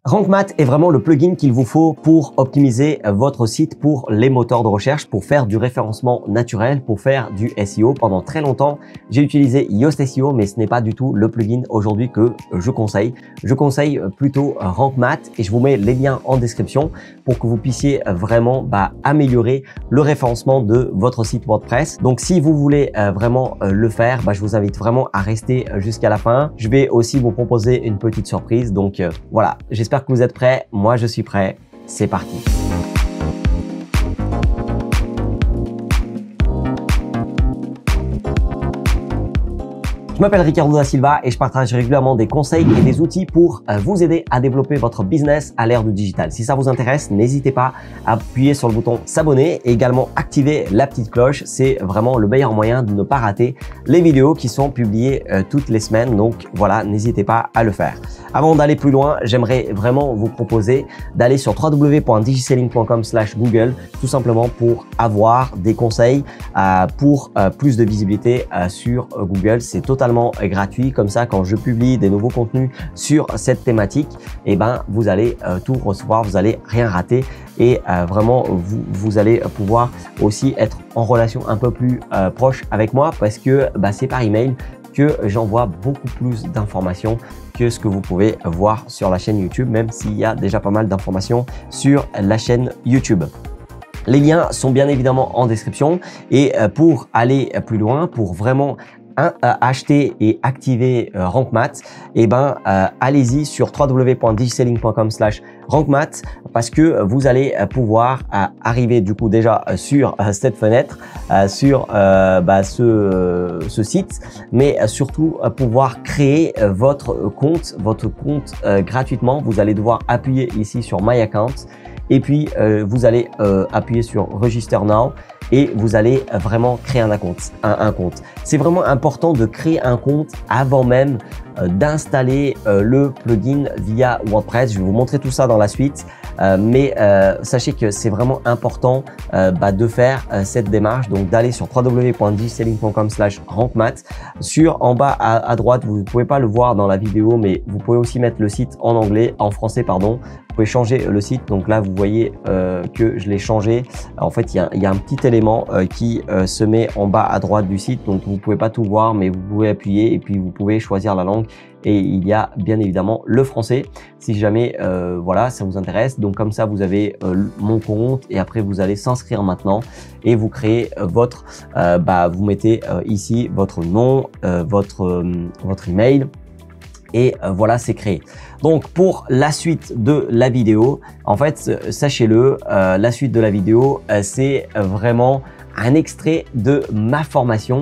RankMath est vraiment le plugin qu'il vous faut pour optimiser votre site pour les moteurs de recherche, pour faire du référencement naturel, pour faire du SEO. Pendant très longtemps, j'ai utilisé Yoast SEO, mais ce n'est pas du tout le plugin aujourd'hui que je conseille. Je conseille plutôt RankMath et je vous mets les liens en description pour que vous puissiez vraiment améliorer le référencement de votre site WordPress. Donc, si vous voulez vraiment le faire, je vous invite vraiment à rester jusqu'à la fin. Je vais aussi vous proposer une petite surprise. Donc, voilà, j'espère que vous êtes prêts. Moi, je suis prêt. C'est parti. Je m'appelle Ricardo da Silva et je partage régulièrement des conseils et des outils pour vous aider à développer votre business à l'ère du digital. Si ça vous intéresse, n'hésitez pas à appuyer sur le bouton s'abonner et également activer la petite cloche. C'est vraiment le meilleur moyen de ne pas rater les vidéos qui sont publiées toutes les semaines. Donc voilà, n'hésitez pas à le faire. Avant d'aller plus loin, j'aimerais vraiment vous proposer d'aller sur www.digiselling.com/Google tout simplement pour avoir des conseils pour plus de visibilité sur Google. C'est totalement gratuit. Comme ça, quand je publie des nouveaux contenus sur cette thématique, vous allez tout recevoir, vous allez rien rater et vraiment vous allez pouvoir aussi être en relation un peu plus proche avec moi parce que c'est par email que j'envoie beaucoup plus d'informations que ce que vous pouvez voir sur la chaîne YouTube, même s'il y a déjà pas mal d'informations sur la chaîne YouTube. Les liens sont bien évidemment en description et pour aller plus loin, pour vraiment acheter et activer RankMath, allez-y sur www.digiselling.com/RankMath parce que vous allez pouvoir arriver du coup déjà sur cette fenêtre, sur ce site, mais surtout pouvoir créer votre compte gratuitement. Vous allez devoir appuyer ici sur My Account et puis vous allez appuyer sur Register Now et vous allez vraiment créer un compte. C'est vraiment important de créer un compte avant même d'installer le plugin via WordPress. Je vais vous montrer tout ça dans la suite, mais sachez que c'est vraiment important de faire cette démarche, donc d'aller sur www.digiselling.com/RankMath. En bas à droite, vous ne pouvez pas le voir dans la vidéo, mais vous pouvez aussi mettre le site en français pardon. Vous pouvez changer le site, donc là vous voyez que je l'ai changé. En fait, il y a un petit élément qui se met en bas à droite du site, donc vous pouvez pas tout voir, mais vous pouvez appuyer et puis vous pouvez choisir la langue. Et il y a bien évidemment le français si jamais ça vous intéresse. Donc comme ça, vous avez mon compte et après vous allez s'inscrire maintenant et vous créez votre, vous mettez ici votre nom, votre email. Et voilà, c'est créé. Donc pour la suite de la vidéo, en fait, sachez-le, la suite de la vidéo, c'est vraiment un extrait de ma formation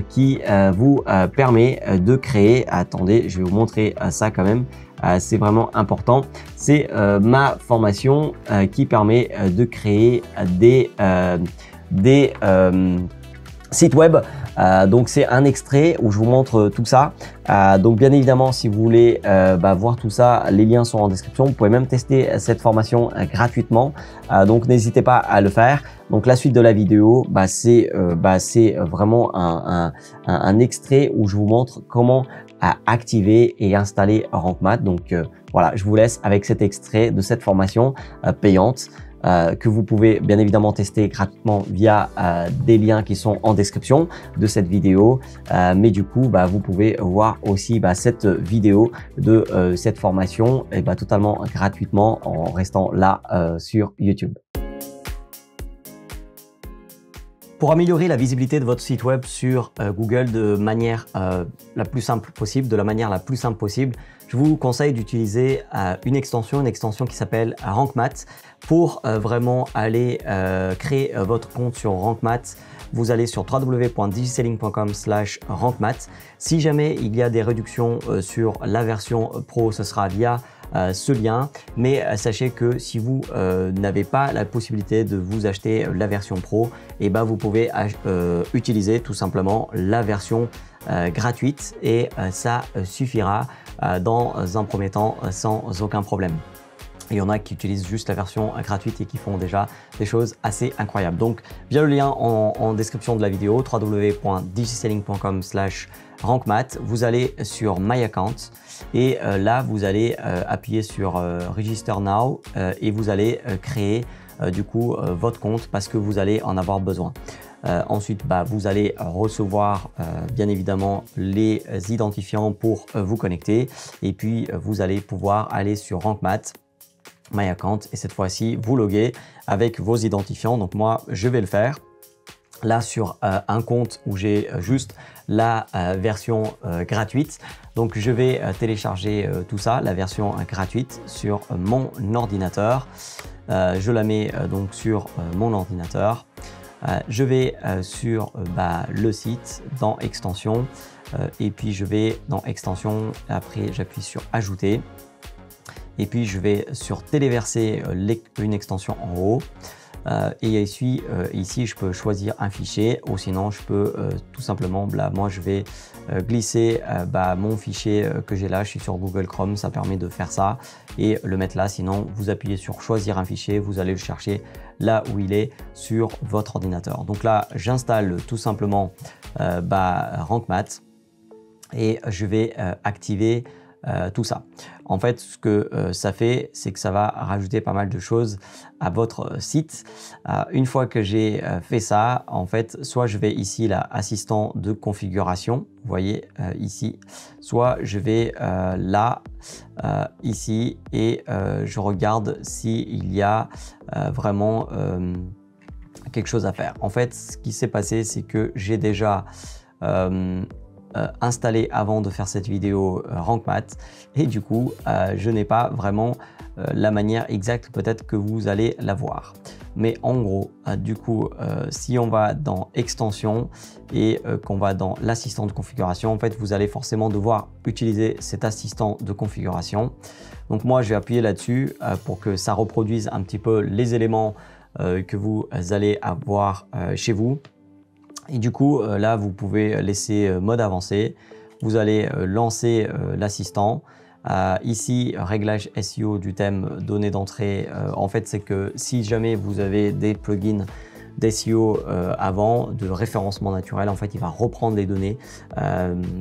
qui vous permet de créer. Attendez, je vais vous montrer ça quand même. C'est vraiment important. C'est ma formation qui permet de créer des sites web. Donc c'est un extrait où je vous montre tout ça. Donc bien évidemment, si vous voulez voir tout ça, les liens sont en description. Vous pouvez même tester cette formation gratuitement. Donc n'hésitez pas à le faire. Donc la suite de la vidéo, c'est vraiment un extrait où je vous montre comment activer et installer RankMath. Donc voilà, je vous laisse avec cet extrait de cette formation payante. Que vous pouvez bien évidemment tester gratuitement via des liens qui sont en description de cette vidéo. Mais du coup, vous pouvez voir aussi cette vidéo de cette formation totalement gratuitement en restant là sur YouTube. Pour améliorer la visibilité de votre site web sur Google de manière la plus simple possible, je vous conseille d'utiliser une extension qui s'appelle RankMath. Pour vraiment aller créer votre compte sur RankMath, vous allez sur www.digiselling.com/RankMath. Si jamais il y a des réductions sur la version Pro, ce sera via ce lien, mais sachez que si vous n'avez pas la possibilité de vous acheter la version Pro, vous pouvez utiliser tout simplement la version gratuite et ça suffira dans un premier temps sans aucun problème. Il y en a qui utilisent juste la version gratuite et qui font déjà des choses assez incroyables. Donc, via le lien en description de la vidéo, www.digiselling.com/rankmath, vous allez sur My Account et là, vous allez appuyer sur Register Now et vous allez créer du coup votre compte parce que vous allez en avoir besoin. Ensuite, vous allez recevoir bien évidemment les identifiants pour vous connecter et puis vous allez pouvoir aller sur RankMath My Account et cette fois-ci vous loguer avec vos identifiants. Donc moi je vais le faire là sur un compte où j'ai juste la version gratuite. Donc je vais télécharger tout ça, la version gratuite sur mon ordinateur. Je la mets donc sur mon ordinateur. Je vais sur le site dans extension et puis je vais dans extension, après j'appuie sur ajouter. Et puis je vais sur téléverser une extension en haut et ici je peux choisir un fichier ou sinon je peux tout simplement, moi je vais glisser mon fichier que j'ai là, je suis sur Google Chrome, ça permet de faire ça et le mettre là. Sinon vous appuyez sur choisir un fichier, vous allez le chercher là où il est sur votre ordinateur. Donc là j'installe tout simplement RankMath et je vais activer tout ça. En fait, ce que ça fait, c'est que ça va rajouter pas mal de choses à votre site. Une fois que j'ai fait ça, en fait, soit je vais ici là, assistant de configuration, vous voyez ici, soit je vais là, ici, et je regarde s'il y a vraiment quelque chose à faire. En fait, ce qui s'est passé, c'est que j'ai déjà installé avant de faire cette vidéo RankMath et du coup je n'ai pas vraiment la manière exacte peut-être que vous allez la voir. Mais en gros, du coup, si on va dans extension et qu'on va dans l'assistant de configuration, en fait, vous allez forcément devoir utiliser cet assistant de configuration. Donc moi, je vais appuyer là-dessus pour que ça reproduise un petit peu les éléments que vous allez avoir chez vous. Et du coup, là, vous pouvez laisser mode avancé. Vous allez lancer l'assistant. Ici, réglage SEO du thème données d'entrée. En fait, c'est que si jamais vous avez des plugins d'SEO avant, de référencement naturel, en fait, il va reprendre les données.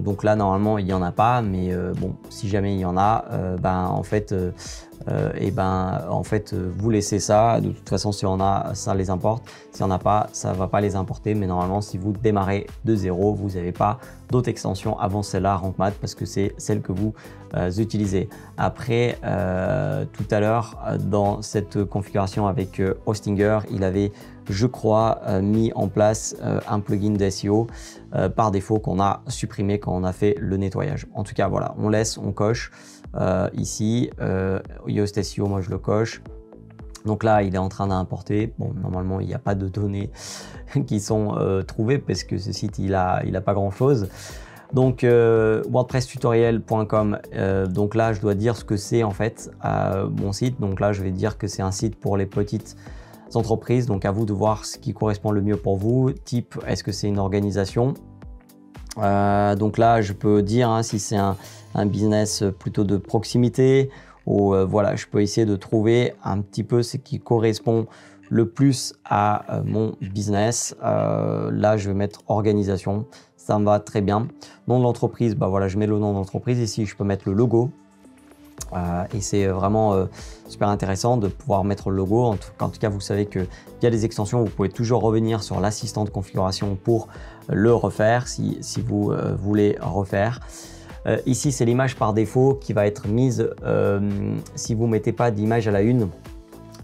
Donc là, normalement, il n'y en a pas. Mais bon, si jamais il y en a, en fait, vous laissez ça. De toute façon, si on a, ça les importe. Si on n'a pas, ça ne va pas les importer. Mais normalement, si vous démarrez de zéro, vous n'avez pas d'autres extensions avant celle-là, RankMath, parce que c'est celle que vous utilisez. Après, tout à l'heure, dans cette configuration avec Hostinger, il avait, je crois, mis en place un plugin d'SEO par défaut qu'on a supprimé quand on a fait le nettoyage. En tout cas, voilà, on laisse, on coche. Ici, Yoast SEO, moi je le coche. Donc là, il est en train d'importer. Bon, normalement, il n'y a pas de données qui sont trouvées parce que ce site, il a pas grand-chose. Donc, wordpresstutoriel.com. Donc là, je dois dire ce que c'est en fait mon site. Donc là, je vais dire que c'est un site pour les petites entreprises. Donc à vous de voir ce qui correspond le mieux pour vous. Type, est-ce que c'est une organisation? Donc là, je peux dire si c'est un business plutôt de proximité ou voilà, je peux essayer de trouver un petit peu ce qui correspond le plus à mon business. Là, je vais mettre organisation, ça me va très bien. Nom de l'entreprise, voilà, je mets le nom d'entreprise. Ici, je peux mettre le logo. Et c'est vraiment super intéressant de pouvoir mettre le logo. En tout cas, vous savez que via les extensions, vous pouvez toujours revenir sur l'assistant de configuration pour le refaire si vous voulez refaire. Ici, c'est l'image par défaut qui va être mise si vous ne mettez pas d'image à la une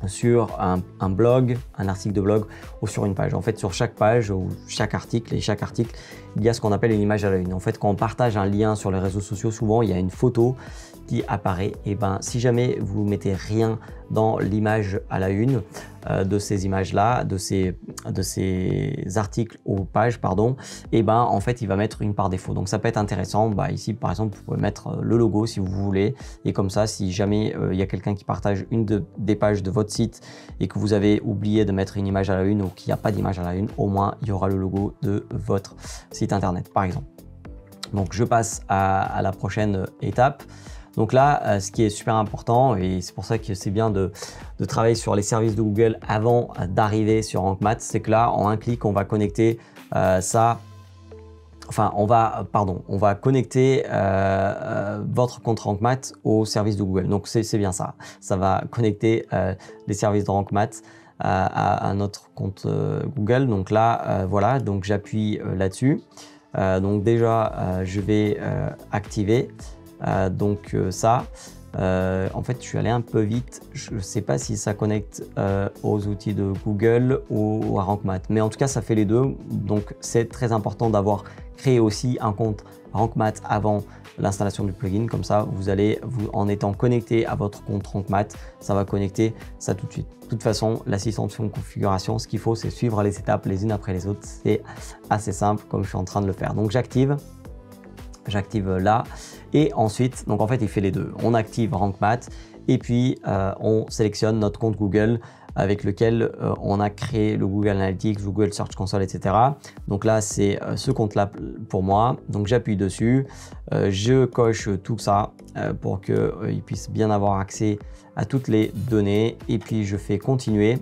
sur un blog, un article de blog ou sur une page. En fait, sur chaque page ou chaque article, il y a ce qu'on appelle une image à la une. En fait, quand on partage un lien sur les réseaux sociaux, souvent, il y a une photo qui apparaît. Et si jamais vous mettez rien dans l'image à la une de ces images-là, de ces articles ou pages, pardon, en fait, il va mettre une par défaut. Donc, ça peut être intéressant. Ici, par exemple, vous pouvez mettre le logo si vous voulez. Et comme ça, si jamais il y a quelqu'un qui partage une des pages de votre site et que vous avez oublié de mettre une image à la une ou qu'il n'y a pas d'image à la une, au moins, il y aura le logo de votre site internet, par exemple. Donc, je passe à la prochaine étape. Donc là, ce qui est super important, et c'est pour ça que c'est bien de travailler sur les services de Google avant d'arriver sur Rank Math, c'est que là, en un clic, on va connecter ça. Enfin, on va connecter votre compte Rank Math au service de Google. Donc, c'est bien ça. Ça va connecter les services de Rank Math à notre compte Google. Donc là, voilà, donc j'appuie là-dessus. Donc déjà, je vais activer ça. En fait, je suis allé un peu vite. Je ne sais pas si ça connecte aux outils de Google ou à Rank Math. Mais en tout cas, ça fait les deux. Donc, c'est très important d'avoir créé aussi un compte Rank Math avant l'installation du plugin. Comme ça, en étant connecté à votre compte Rank Math, ça va connecter ça tout de suite. De toute façon, l'assistant de configuration, ce qu'il faut, c'est suivre les étapes les unes après les autres. C'est assez simple comme je suis en train de le faire. Donc, j'active là et ensuite, donc en fait, il fait les deux. On active Rank Math et puis on sélectionne notre compte Google avec lequel on a créé le Google Analytics, Google Search Console, etc. Donc là, c'est ce compte-là pour moi. Donc j'appuie dessus, je coche tout ça pour qu'il puisse bien avoir accès à toutes les données et puis je fais continuer.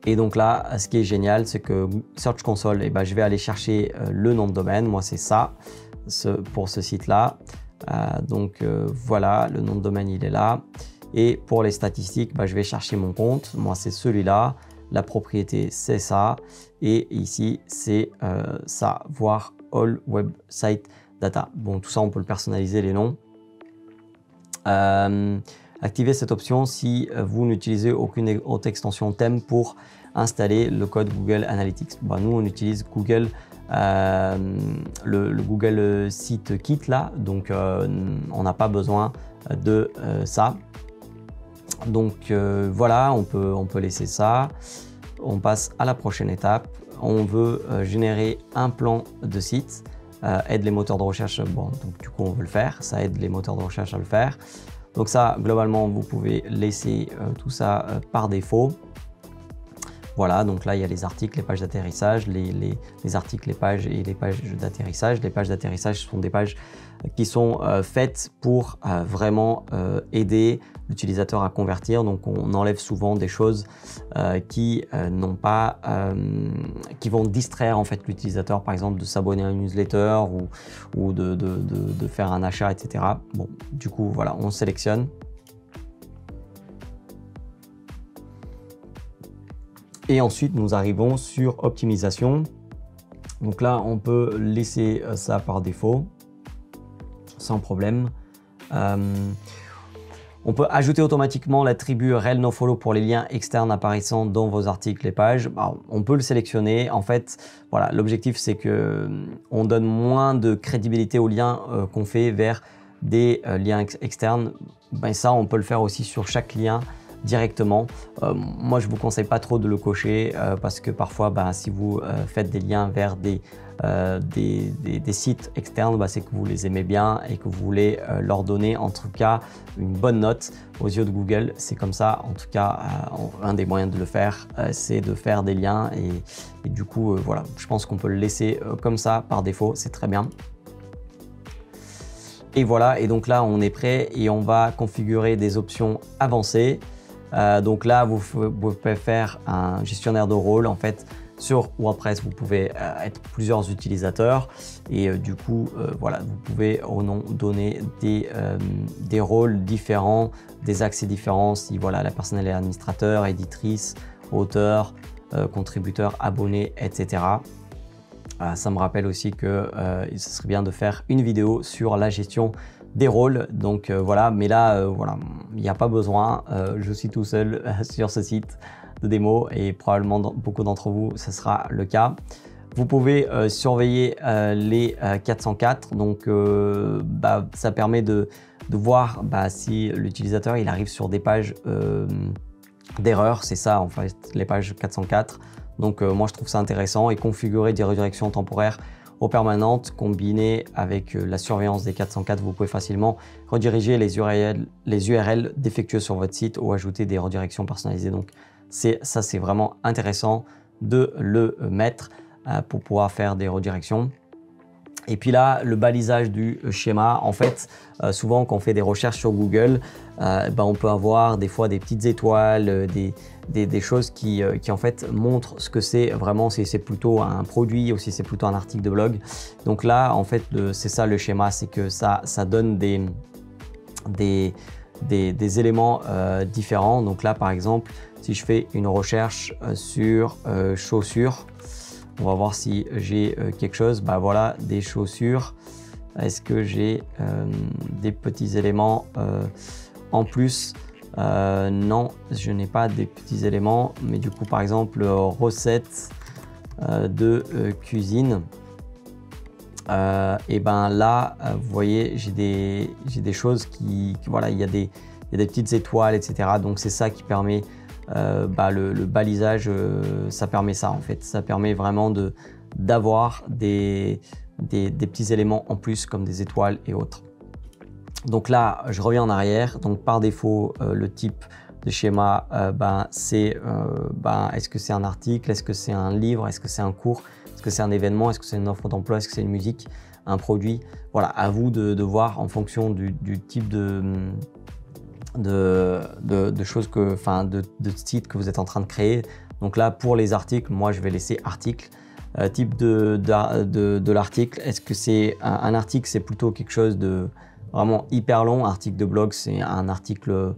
Et donc là, ce qui est génial, c'est que Search Console, je vais aller chercher le nom de domaine. Moi, c'est ça pour ce site-là. Voilà, le nom de domaine, il est là. Et pour les statistiques, je vais chercher mon compte. Moi, c'est celui-là. La propriété, c'est ça. Et ici, c'est ça, voir All Website Data. Bon, tout ça, on peut le personnaliser, les noms. Activez cette option si vous n'utilisez aucune autre extension thème pour installer le code Google Analytics. Nous, on utilise Google, le Google Site Kit là, donc on n'a pas besoin de ça. Donc voilà, on peut laisser ça. On passe à la prochaine étape. On veut générer un plan de site. Aide les moteurs de recherche. Bon, donc du coup, on veut le faire. Ça aide les moteurs de recherche à le faire. Donc ça, globalement, vous pouvez laisser tout ça par défaut. Voilà, donc là, il y a les articles, les pages d'atterrissage, les articles, les pages et les pages d'atterrissage. Les pages d'atterrissage sont des pages qui sont faites pour vraiment aider l'utilisateur à convertir. Donc, on enlève souvent des choses qui vont distraire en fait l'utilisateur, par exemple, de s'abonner à une newsletter ou de faire un achat, etc. Bon, du coup, voilà, on sélectionne. Et ensuite, nous arrivons sur optimisation. Donc là, on peut laisser ça par défaut, sans problème. On peut ajouter automatiquement l'attribut rel nofollow pour les liens externes apparaissant dans vos articles et pages. On peut le sélectionner. En fait, voilà, l'objectif, c'est que on donne moins de crédibilité aux liens qu'on fait vers des liens externes. Ça, on peut le faire aussi sur chaque lien directement. Moi, je vous conseille pas trop de le cocher parce que parfois, si vous faites des liens vers des sites externes, c'est que vous les aimez bien et que vous voulez leur donner en tout cas une bonne note aux yeux de Google. C'est comme ça, en tout cas, un des moyens de le faire, c'est de faire des liens et du coup, voilà, je pense qu'on peut le laisser comme ça par défaut, c'est très bien. Et voilà, et donc là, on est prêt et on va configurer des options avancées. Donc là, vous pouvez faire un gestionnaire de rôle. En fait, sur WordPress, vous pouvez être plusieurs utilisateurs et du coup, voilà, vous pouvez donner des rôles différents, des accès différents. Si voilà, la personne elle est administrateur, éditrice, auteur, contributeur, abonné, etc. Ça me rappelle aussi que ce serait bien de faire une vidéo sur la gestion des rôles. Donc voilà, mais là, voilà, il n'y a pas besoin. Je suis tout seul sur ce site de démo et probablement beaucoup d'entre vous, ce sera le cas. Vous pouvez surveiller les 404. Donc ça permet de voir si l'utilisateur il arrive sur des pages d'erreur. C'est ça en fait, les pages 404. Donc moi je trouve ça intéressant et configurer des redirections temporaires ou permanentes combinées avec la surveillance des 404, vous pouvez facilement rediriger les URL défectueuses sur votre site ou ajouter des redirections personnalisées. Donc ça c'est vraiment intéressant de le mettre pour pouvoir faire des redirections. Et puis là, le balisage du schéma, en fait, souvent quand on fait des recherches sur Google, on peut avoir des fois des petites étoiles, des choses qui en fait montrent ce que c'est vraiment, si c'est plutôt un produit ou si c'est plutôt un article de blog. Donc là, en fait, c'est ça le schéma, c'est que ça donne des éléments différents. Donc là, par exemple, si je fais une recherche sur chaussures, on va voir si j'ai quelque chose. Bah voilà, des chaussures. Est-ce que j'ai des petits éléments en plus? Non, je n'ai pas des petits éléments. Mais du coup, par exemple, recettes de cuisine. Et ben là, vous voyez, j'ai des choses voilà, il y a des petites étoiles, etc. Donc c'est ça qui permet le balisage, ça permet ça en fait. Ça permet vraiment d'avoir des petits éléments en plus comme des étoiles et autres. Donc là, je reviens en arrière. Donc par défaut, le type de schéma, c'est est-ce que c'est un article, est-ce que c'est un livre, est-ce que c'est un cours, est-ce que c'est un événement, est-ce que c'est une offre d'emploi, est-ce que c'est une musique, un produit. Voilà, à vous de voir en fonction du type de choses de sites que vous êtes en train de créer. Donc là, pour les articles, moi, je vais laisser article. Type de l'article, est-ce que c'est un article, c'est plutôt quelque chose de vraiment hyper long. Article de blog, c'est un article,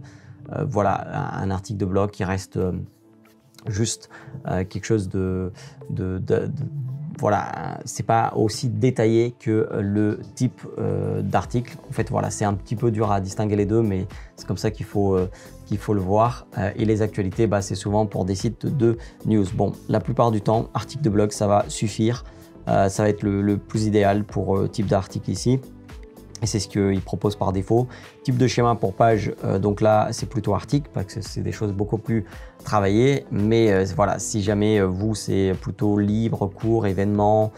un article de blog qui reste juste quelque chose voilà, c'est pas aussi détaillé que le type d'article. En fait, voilà, c'est un petit peu dur à distinguer les deux, mais c'est comme ça qu'il faut le voir. Et les actualités, c'est souvent pour des sites de news. Bon, la plupart du temps, article de blog, ça va suffire. Ça va être le plus idéal pour type d'article ici. Et c'est ce qu'il propose par défaut. Type de schéma pour page, donc là c'est plutôt article parce que c'est des choses beaucoup plus travaillées. Mais voilà, si jamais vous c'est plutôt livre, cours, événement,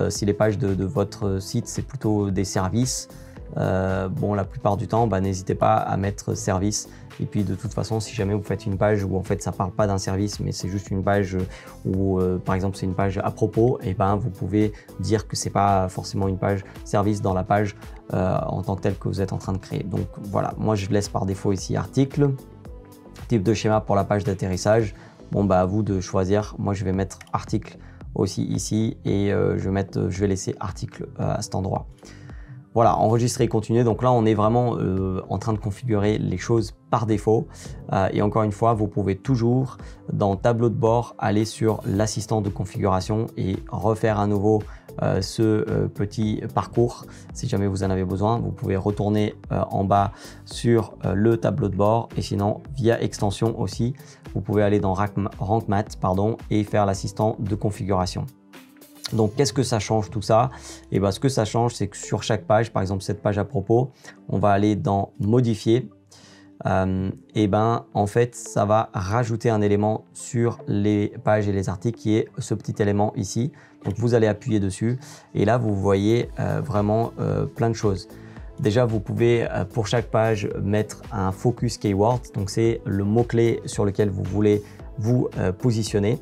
si les pages de votre site c'est plutôt des services, la plupart du temps, n'hésitez pas à mettre service. Et puis de toute façon, si jamais vous faites une page où en fait ça parle pas d'un service, mais c'est juste une page où par exemple c'est une page à propos, et vous pouvez dire que c'est pas forcément une page service dans la page en tant que telle que vous êtes en train de créer. Donc voilà, moi je laisse par défaut ici article. Type de schéma pour la page d'atterrissage, à vous de choisir. Moi je vais mettre article aussi ici et je vais laisser article à cet endroit. Voilà, enregistrer et continuer. Donc là, on est vraiment en train de configurer les choses par défaut. Et encore une fois, vous pouvez toujours, dans tableau de bord, aller sur l'assistant de configuration et refaire à nouveau ce petit parcours. Si jamais vous en avez besoin, vous pouvez retourner en bas sur le tableau de bord. Et sinon, via extension aussi, vous pouvez aller dans Rank Math et faire l'assistant de configuration. Donc, qu'est-ce que ça change tout ça? Et ce que ça change, c'est que sur chaque page, par exemple cette page à propos, on va aller dans modifier. En fait, ça va rajouter un élément sur les pages et les articles qui est ce petit élément ici. Donc, vous allez appuyer dessus et là, vous voyez vraiment plein de choses. Déjà, vous pouvez pour chaque page mettre un focus keyword. Donc, c'est le mot-clé sur lequel vous voulez vous positionner.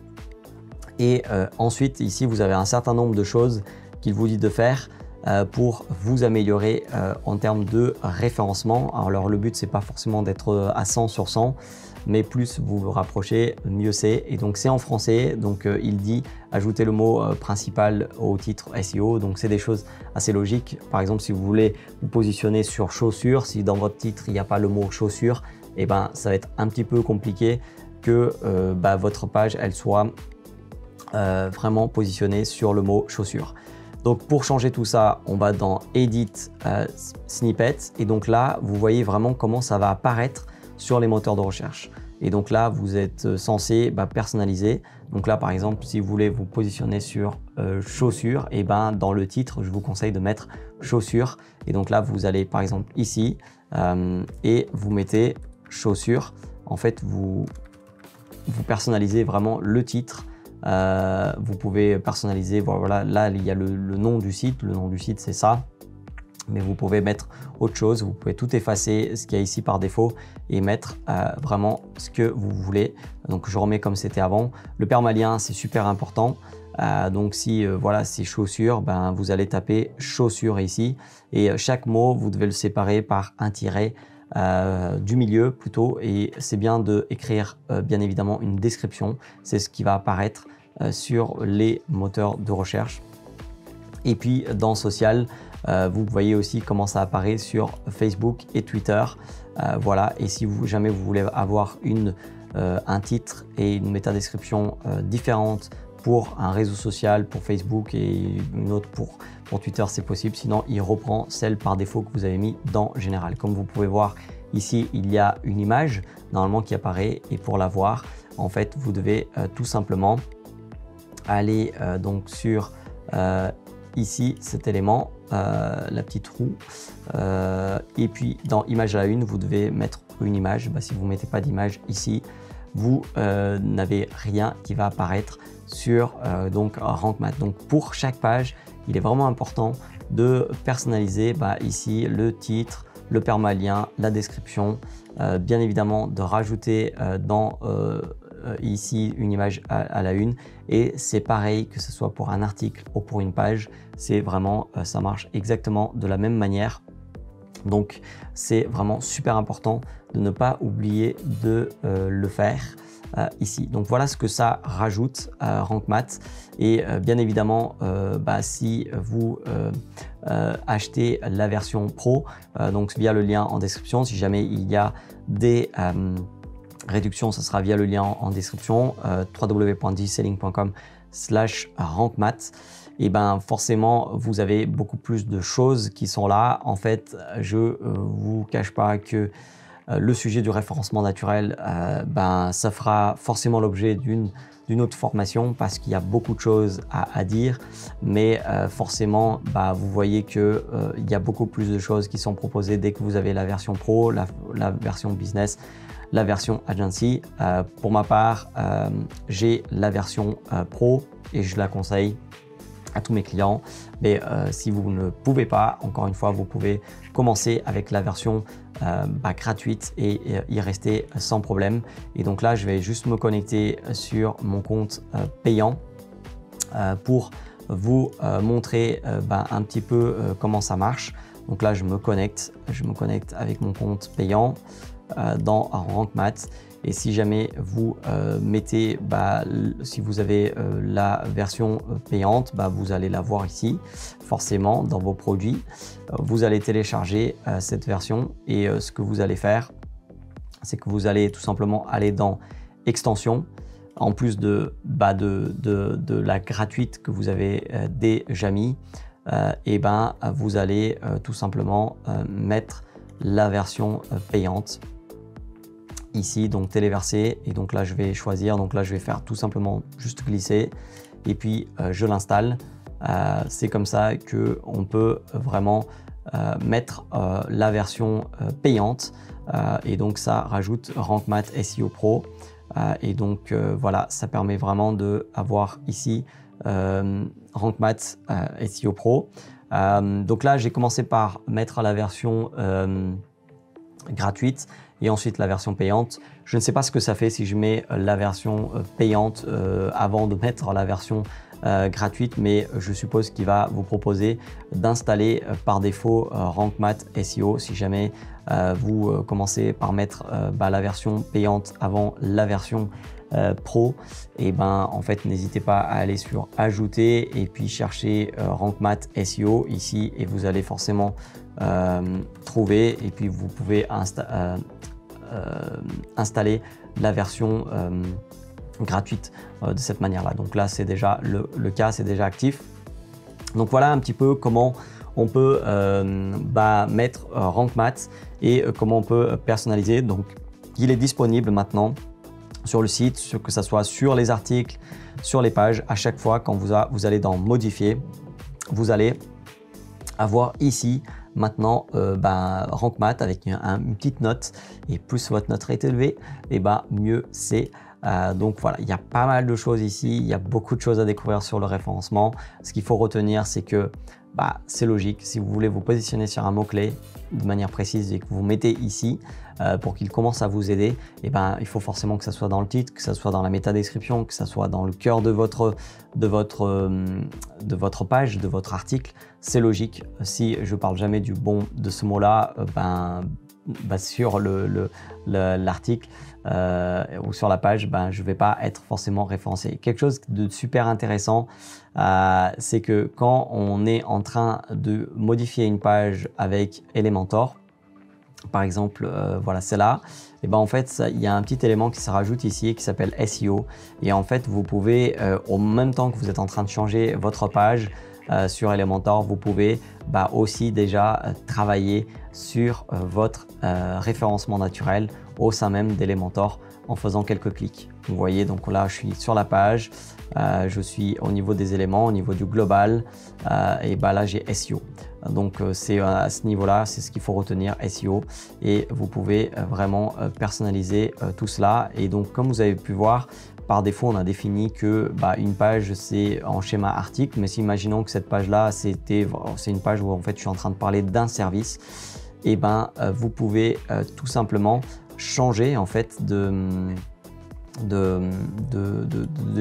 Et ensuite, ici, vous avez un certain nombre de choses qu'il vous dit de faire pour vous améliorer en termes de référencement. Alors, le but, c'est pas forcément d'être à 100 sur 100, mais plus vous vous rapprochez, mieux c'est. Et donc, c'est en français. Donc, il dit ajouter le mot principal au titre SEO. Donc, c'est des choses assez logiques. Par exemple, si vous voulez vous positionner sur chaussures, si dans votre titre, il n'y a pas le mot chaussures, ça va être un petit peu compliqué que votre page, elle soit vraiment positionné sur le mot chaussure. Donc pour changer tout ça, on va dans Edit Snippet et donc là, vous voyez vraiment comment ça va apparaître sur les moteurs de recherche. Et donc là, vous êtes censé personnaliser. Donc là, par exemple, si vous voulez vous positionner sur chaussures, et dans le titre, je vous conseille de mettre chaussures. Et donc là, vous allez par exemple ici et vous mettez chaussures. En fait, vous personnalisez vraiment le titre. Vous pouvez personnaliser, voilà, là il y a le nom du site, c'est ça, mais vous pouvez mettre autre chose, vous pouvez tout effacer ce qu'il y a ici par défaut et mettre vraiment ce que vous voulez. Donc je remets comme c'était avant. Le permalien, c'est super important. Donc si voilà, c'est chaussures, ben, vous allez taper chaussures ici et chaque mot, vous devez le séparer par un tiret du milieu plutôt, et c'est bien d'écrire bien évidemment une description. C'est ce qui va apparaître sur les moteurs de recherche. Et puis dans social, vous voyez aussi comment ça apparaît sur Facebook et Twitter. Voilà, et si jamais vous voulez avoir un titre et une métadescription différente pour un réseau social, pour Facebook, et une autre pour Twitter, c'est possible. Sinon, il reprend celle par défaut que vous avez mis dans Général. Comme vous pouvez voir ici, il y a une image normalement qui apparaît, et pour la voir, en fait, vous devez tout simplement aller donc sur ici cet élément, la petite roue, et puis dans image à la une, vous devez mettre une image. Si vous ne mettez pas d'image ici, vous n'avez rien qui va apparaître sur donc Rank Math. Donc pour chaque page, il est vraiment important de personnaliser ici le titre, le permalien, la description, bien évidemment de rajouter dans ici une image à la une, et c'est pareil que ce soit pour un article ou pour une page, c'est vraiment ça marche exactement de la même manière. Donc c'est vraiment super important de ne pas oublier de le faire ici. Donc voilà ce que ça rajoute à Rank Math. Et bien évidemment, si vous achetez la version pro, donc via le lien en description, si jamais il y a des réductions, ça sera via le lien en description, www.digiselling.com/rankmath. Et forcément, vous avez beaucoup plus de choses qui sont là. En fait, je vous cache pas que le sujet du référencement naturel, ça fera forcément l'objet d'une autre formation, parce qu'il y a beaucoup de choses à dire, mais forcément, vous voyez que il y a beaucoup plus de choses qui sont proposées dès que vous avez la version pro, la version business, la version agency. Pour ma part, j'ai la version pro et je la conseille à tous mes clients. Mais si vous ne pouvez pas, encore une fois, vous pouvez commencer avec la version gratuite et y rester sans problème. Et donc là, je vais juste me connecter sur mon compte payant pour vous montrer un petit peu comment ça marche. Donc là, je me connecte avec mon compte payant dans Rank Math. Et si jamais vous mettez, si vous avez la version payante, vous allez la voir ici, forcément, dans vos produits. Vous allez télécharger cette version, et ce que vous allez faire, c'est que vous allez tout simplement aller dans Extensions, en plus de la gratuite que vous avez déjà mis, vous allez tout simplement mettre la version payante ici, donc téléverser. Et donc là, je vais choisir, donc là, je vais faire tout simplement juste glisser, et puis je l'installe. C'est comme ça que on peut vraiment mettre la version payante, et donc ça rajoute Rank Math SEO Pro. Et donc voilà, ça permet vraiment de avoir ici Rank Math SEO Pro. Donc là, j'ai commencé par mettre la version gratuite et ensuite la version payante. Je ne sais pas ce que ça fait si je mets la version payante avant de mettre la version gratuite, mais je suppose qu'il va vous proposer d'installer par défaut Rank Math SEO. Si jamais vous commencez par mettre la version payante avant la version pro, et en fait, n'hésitez pas à aller sur ajouter et puis chercher Rank Math SEO ici, et vous allez forcément trouver, et puis vous pouvez installer la version gratuite de cette manière-là. Donc là, c'est déjà le cas, c'est déjà actif. Donc voilà un petit peu comment on peut mettre Rank Math et comment on peut personnaliser. Donc il est disponible maintenant sur le site, que ce soit sur les articles, sur les pages. À chaque fois, quand vous allez dans modifier, vous allez avoir ici maintenant Rank Math avec une petite note, et plus votre note est élevée, et mieux c'est. Donc voilà, il y a pas mal de choses ici, il y a beaucoup de choses à découvrir sur le référencement. Ce qu'il faut retenir, c'est que c'est logique, si vous voulez vous positionner sur un mot-clé de manière précise et que vous mettez ici pour qu'il commence à vous aider, il faut forcément que ça soit dans le titre, que ça soit dans la métadescription, que ça soit dans le cœur de votre page, de votre article. C'est logique. Si je parle jamais de ce mot-là, sur l'article ou sur la page, je ne vais pas être forcément référencé. Quelque chose de super intéressant, c'est que quand on est en train de modifier une page avec Elementor, par exemple, voilà, c'est là, en fait, il y a un petit élément qui se rajoute ici qui s'appelle SEO. Et en fait, vous pouvez, au même temps que vous êtes en train de changer votre page sur Elementor, vous pouvez aussi déjà travailler sur votre référencement naturel au sein même d'Elementor en faisant quelques clics. Vous voyez, donc là, je suis sur la page, je suis au niveau des éléments, au niveau du global, et là, j'ai SEO. Donc, c'est à ce niveau-là, c'est ce qu'il faut retenir, SEO. Et vous pouvez vraiment personnaliser tout cela. Et donc, comme vous avez pu voir, par défaut, on a défini que une page, c'est en schéma article. Mais si imaginons que cette page-là, c'est une page où en fait, je suis en train de parler d'un service, vous pouvez tout simplement changer en fait de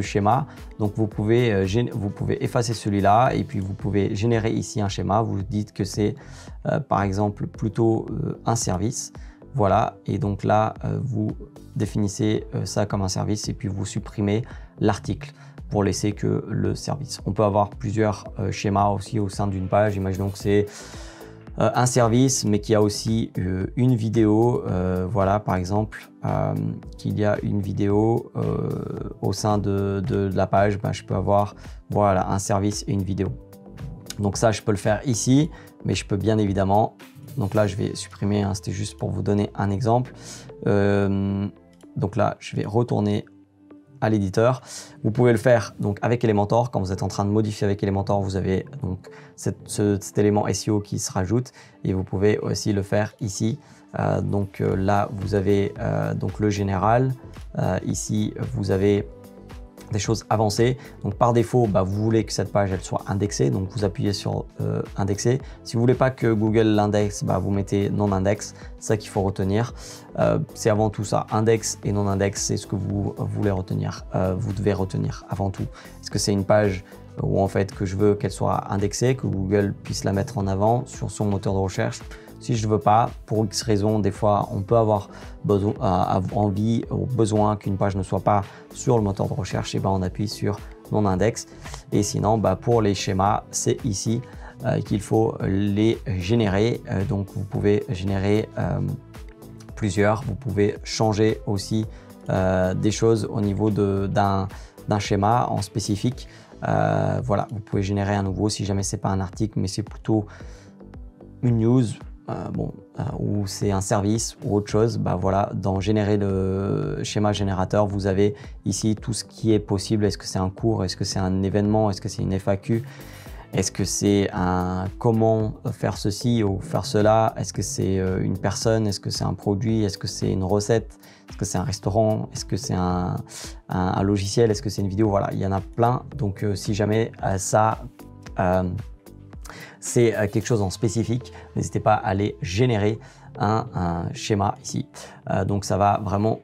schéma. Donc vous pouvez effacer celui-là et puis vous pouvez générer ici un schéma. Vous dites que c'est par exemple plutôt un service. Voilà, et donc là vous définissez ça comme un service et puis vous supprimez l'article pour laisser que le service. On peut avoir plusieurs schémas aussi au sein d'une page. Imaginons que c'est un service, mais qu'il y a aussi une vidéo, voilà, par exemple, qu'il y a une vidéo au sein de la page, je peux avoir voilà, un service et une vidéo. Donc ça, je peux le faire ici, mais je peux bien évidemment, donc là, je vais supprimer, hein, c'était juste pour vous donner un exemple. Donc là, je vais retourner à l'éditeur. Vous pouvez le faire donc avec Elementor. Quand vous êtes en train de modifier avec Elementor, vous avez donc cet élément SEO qui se rajoute et vous pouvez aussi le faire ici. Là, vous avez donc le général. Ici, vous avez des choses avancées. Donc par défaut, vous voulez que cette page elle soit indexée, donc vous appuyez sur indexer. Si vous voulez pas que Google l'indexe, vous mettez non index. C'est ça qu'il faut retenir. C'est avant tout ça, index et non index, c'est ce que vous voulez retenir. Vous devez retenir avant tout. Est-ce que c'est une page où en fait que je veux qu'elle soit indexée, que Google puisse la mettre en avant sur son moteur de recherche? Si je ne veux pas, pour X raisons, des fois, on peut avoir envie ou besoin qu'une page ne soit pas sur le moteur de recherche, et on appuie sur non index. Et sinon, pour les schémas, c'est ici qu'il faut les générer. Donc, vous pouvez générer plusieurs. Vous pouvez changer aussi des choses au niveau d'un schéma en spécifique. Voilà, vous pouvez générer un nouveau si jamais c'est pas un article, mais c'est plutôt une news. Ou c'est un service ou autre chose, voilà, dans générer le schéma générateur, vous avez ici tout ce qui est possible. Est-ce que c'est un cours? Est-ce que c'est un événement? Est-ce que c'est une FAQ? Est-ce que c'est un comment faire ceci ou faire cela? Est-ce que c'est une personne? Est-ce que c'est un produit? Est-ce que c'est une recette? Est-ce que c'est un restaurant? Est-ce que c'est un logiciel? Est-ce que c'est une vidéo? Voilà, il y en a plein. Donc si jamais c'est quelque chose en spécifique, n'hésitez pas à aller générer un schéma ici. Donc ça va vraiment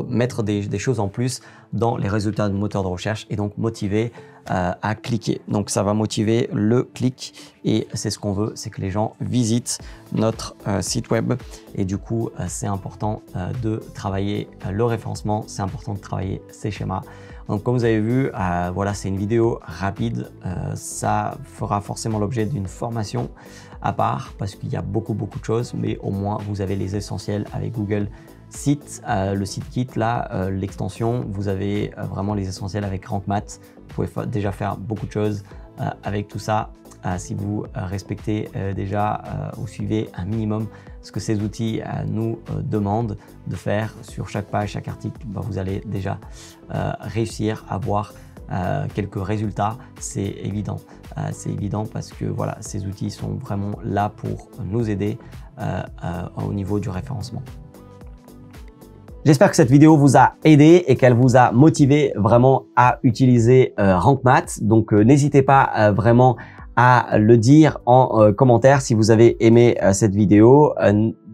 mettre des choses en plus dans les résultats de moteur de recherche et donc motiver à cliquer. Donc ça va motiver le clic et c'est ce qu'on veut, c'est que les gens visitent notre site web. Et du coup, c'est important de travailler le référencement, c'est important de travailler ces schémas. Donc comme vous avez vu, voilà, c'est une vidéo rapide. Ça fera forcément l'objet d'une formation à part parce qu'il y a beaucoup de choses, mais au moins vous avez les essentiels avec Google Site, le site kit là, l'extension, vous avez vraiment les essentiels avec Rank Math. Vous pouvez déjà faire beaucoup de choses avec tout ça si vous respectez déjà ou suivez un minimum ce que ces outils nous demandent de faire sur chaque page, chaque article. Vous allez déjà réussir à avoir quelques résultats, c'est évident. C'est évident parce que voilà, ces outils sont vraiment là pour nous aider au niveau du référencement. J'espère que cette vidéo vous a aidé et qu'elle vous a motivé vraiment à utiliser Rank Math. Donc n'hésitez pas vraiment à le dire en commentaire si vous avez aimé cette vidéo.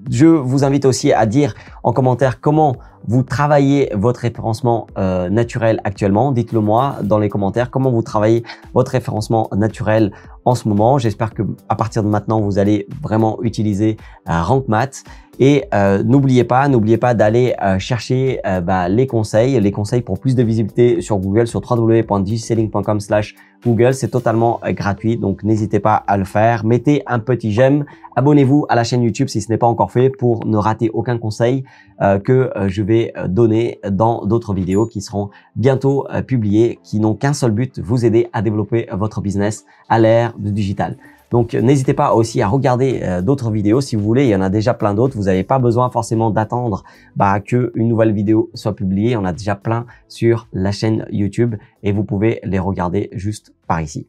Je vous invite aussi à dire en commentaire comment vous travaillez votre référencement naturel actuellement. Dites-le moi dans les commentaires comment vous travaillez votre référencement naturel en ce moment. J'espère que à partir de maintenant, vous allez vraiment utiliser Rank Math. Et n'oubliez pas d'aller chercher les conseils pour plus de visibilité sur Google sur www.digiselling.com/Google. C'est totalement gratuit, donc n'hésitez pas à le faire. Mettez un petit j'aime, abonnez-vous à la chaîne YouTube si ce n'est pas encore fait pour ne rater aucun conseil que je vais donner dans d'autres vidéos qui seront bientôt publiées, qui n'ont qu'un seul but, vous aider à développer votre business à l'ère du digital. Donc, n'hésitez pas aussi à regarder d'autres vidéos si vous voulez. Il y en a déjà plein d'autres. Vous n'avez pas besoin forcément d'attendre qu'une nouvelle vidéo soit publiée. On a déjà plein sur la chaîne YouTube et vous pouvez les regarder juste par ici.